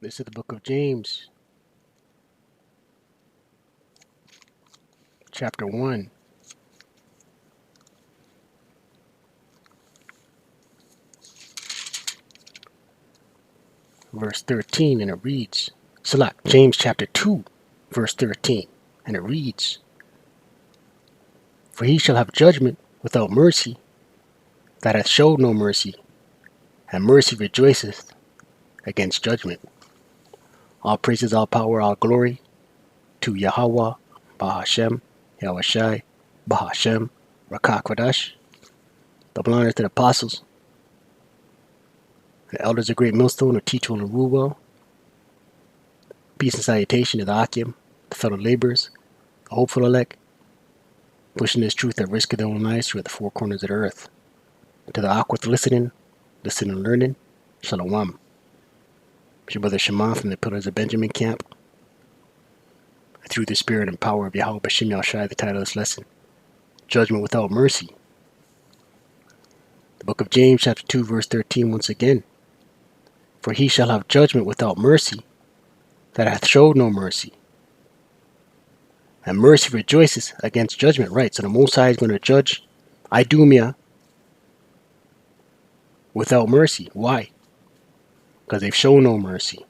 This is the book of James, chapter 1, verse 13, and it reads, select James chapter 2, verse 13, and it reads, For he shall have judgment without mercy, that hath showed no mercy, and mercy rejoiceth against judgment. All praises, all power, all glory to Yahawah, Bahasham, Yawashi, Bahasham, Rawchaa, Qadash. Double honors to the apostles, the elders of great millstone who teach well and rule well. Peace and salutation to the Akim, the fellow laborers, the hopeful elect, pushing this truth at risk of their own lives throughout the four corners of the earth. And to the awkward listening and learning, Shalom. It's your brother Shema from the Pillars of Benjamin camp. Through the spirit and power of Yahawah B'Shem Yawashi, the title of this lesson, Judgment without Mercy. The book of James chapter 2 verse 13 once again. For he shall have judgment without mercy, that hath showed no mercy. And mercy rejoices against judgment. Right, so the Most High is going to judge Idumea without mercy. Why? Because they've shown no mercy.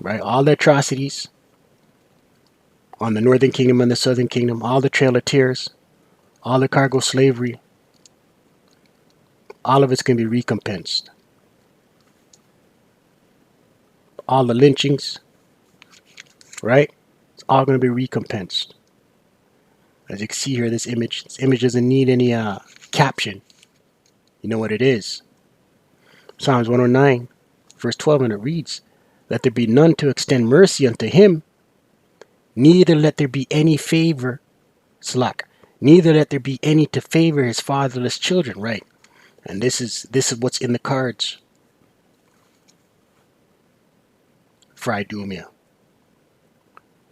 Right, all the atrocities on the northern kingdom and the southern kingdom, all the trail of tears, all the cargo slavery, all of it's going to be recompensed. All the lynchings, right? It's all going to be recompensed. As you can see here, this image doesn't need any caption. You know what it is. Psalms 109, verse 12, and it reads, Let there be none to extend mercy unto him, neither let there be any favor, neither let there be any to favor his fatherless children, right? And this is what's in the cards for Idumea,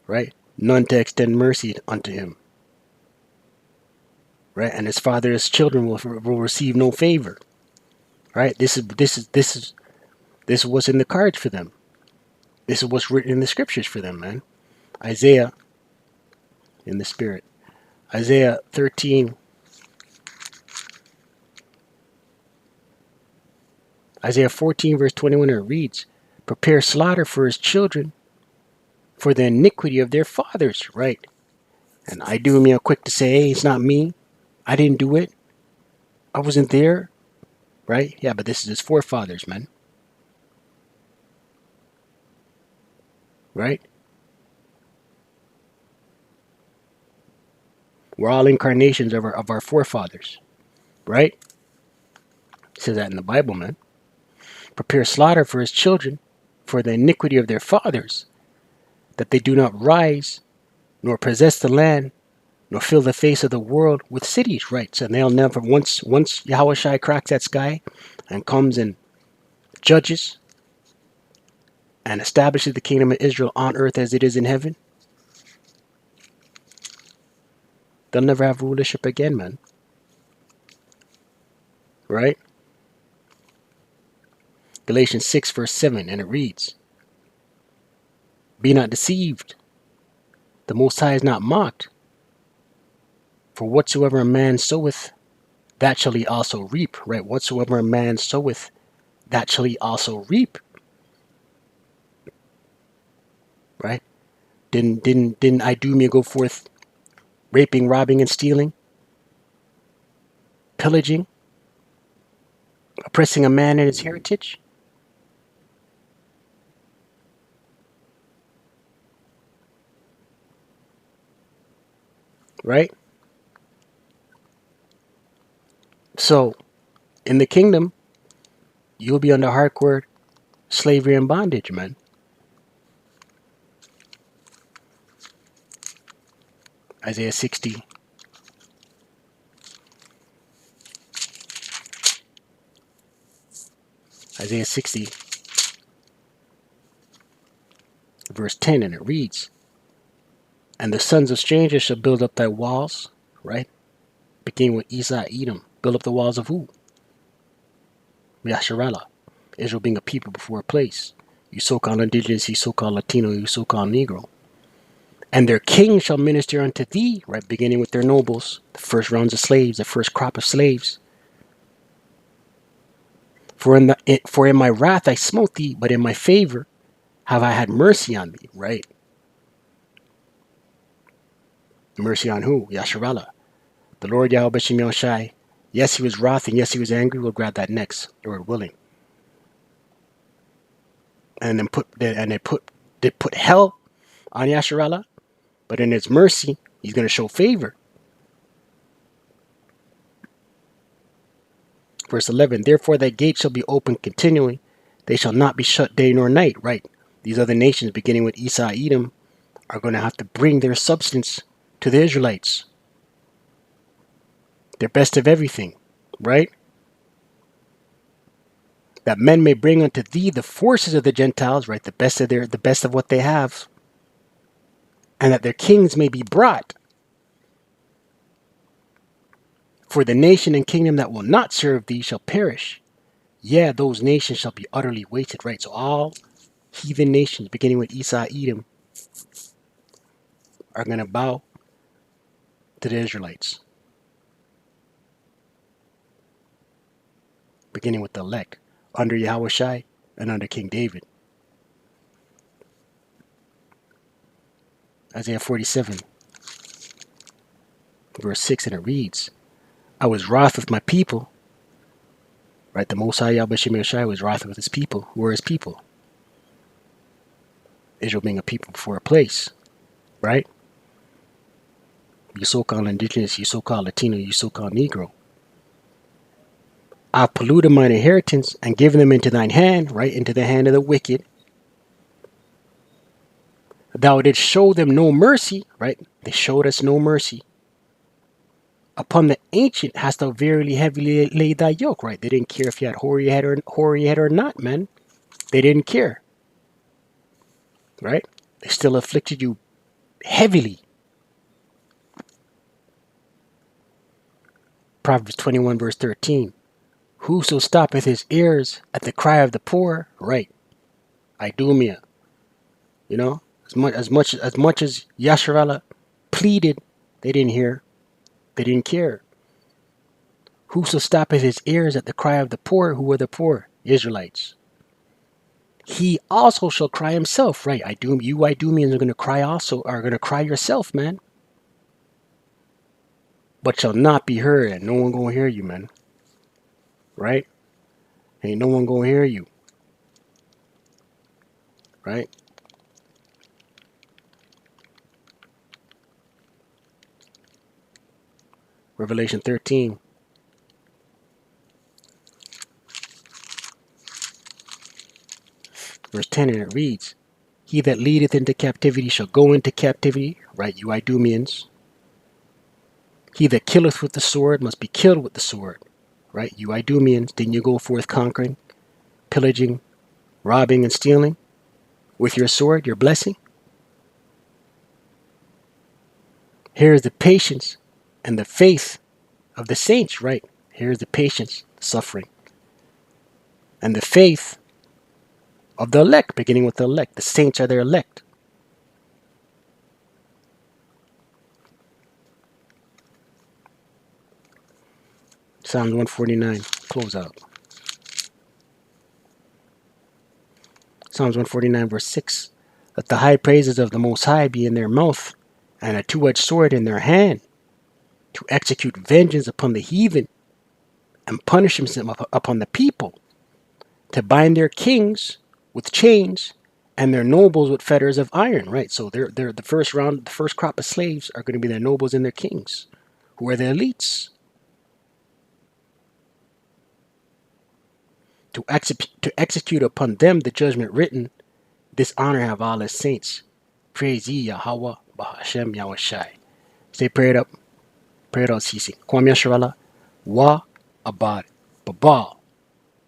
right? None to extend mercy unto him, right? And his fatherless children will receive no favor, right? This is what's in the cards for them. This is what's written in the scriptures for them, man. Isaiah, in the spirit, Isaiah 13. Isaiah 14 verse 21, it reads, Prepare slaughter for his children, for the iniquity of their fathers, right? And Idumea quick to say, hey, it's not me. I didn't do it. I wasn't there, right? Yeah, but this is his forefathers, man. Right? We're all incarnations of our forefathers, right? It says that in the Bible, man. Prepare slaughter for his children, for the iniquity of their fathers, that they do not rise, nor possess the land, nor fill the face of the world with cities, right? So they'll never, once Yawashi cracks that sky and comes and judges and establishes the kingdom of Israel on earth as it is in heaven, they'll never have rulership again, man. Right? Galatians 6 verse 7, and it reads, Be not deceived, the Most High is not mocked. For whatsoever a man soweth, that shall he also reap. Right? Whatsoever a man soweth, that shall he also reap. Right? Didn't Idumea go forth raping, robbing, and stealing, pillaging, oppressing a man in his heritage? Right? So, in the kingdom, you'll be under hardcore slavery and bondage, man. Isaiah 60. Isaiah 60, verse 10, and it reads, And the sons of strangers shall build up thy walls, right? Beginning with Esau, Edom. Build up the walls of who? Yasharallah. Israel being a people before a place. You so-called indigenous, you so-called Latino, you so-called Negro. And their king shall minister unto thee, right, beginning with their nobles, the first rounds of slaves, the first crop of slaves. For in my wrath I smote thee, but in my favor have I had mercy on thee, right? Mercy on who? Yasharallah. The Lord Yahweh Yawashi. Yes, he was wroth, and yes, he was angry. We'll grab that next, Lord willing. And then they put hell on Yasharallah, but in his mercy, he's going to show favor. Verse 11, therefore thy gate shall be open continually. They shall not be shut day nor night, right? These other nations, beginning with Esau, Edom, are going to have to bring their substance to the Israelites. Their best of everything, right? That men may bring unto thee the forces of the Gentiles, right? The best of what they have. And that their kings may be brought. For the nation and kingdom that will not serve thee shall perish. Yeah, those nations shall be utterly wasted, right? So all heathen nations, beginning with Esau, Edom, are going to bow to the Israelites. Beginning with the elect, under Yawashi and under King David. Isaiah 47, verse 6, and it reads, I was wroth with my people. Right, the Most High Yahweh was wroth with his people. Who are his people? Israel being a people before a place. Right? You so-called indigenous, you so-called Latino, you so-called Negro. I've polluted mine inheritance and given them into thine hand, right, into the hand of the wicked. Thou didst show them no mercy, right? They showed us no mercy. Upon the ancient hast thou verily heavily laid thy yoke, right? They didn't care if you had hoary head or not, man. They didn't care, right? They still afflicted you heavily. Proverbs 21, verse 13. Whoso stoppeth his ears at the cry of the poor, right? Idumea. You know, as much as Yasharallah pleaded, they didn't hear. They didn't care. Whoso stoppeth his ears at the cry of the poor, who were the poor? Israelites. He also shall cry himself, right? You Idumeans are going to cry also, are going to cry yourself, man. But shall not be heard, and no one going to hear you, man. Right? Ain't no one going to hear you. Right? Revelation 13. Verse 10, and it reads, he that leadeth into captivity shall go into captivity, right, you Idumeans. He that killeth with the sword must be killed with the sword, right, you Idumeans. Didn't you go forth conquering, pillaging, robbing, and stealing with your sword, your blessing? Here is the patience and the faith of the saints, right? Here is the patience, the suffering, and the faith of the elect, beginning with the elect. The saints are their elect. Psalms 149, close out. Psalms 149, verse 6. Let the high praises of the Most High be in their mouth, and a two-edged sword in their hand, to execute vengeance upon the heathen, and punishment upon the people, to bind their kings with chains, and their nobles with fetters of iron. Right, so they're the first crop of slaves are going to be their nobles and their kings, who are the elites. To execute upon them the judgment written, this honor have all his saints. Praise ye Yahawah, Bahasham, Yawashi. Stay prayed up ceasing. Kwame Yasharallah, wa abad, babal.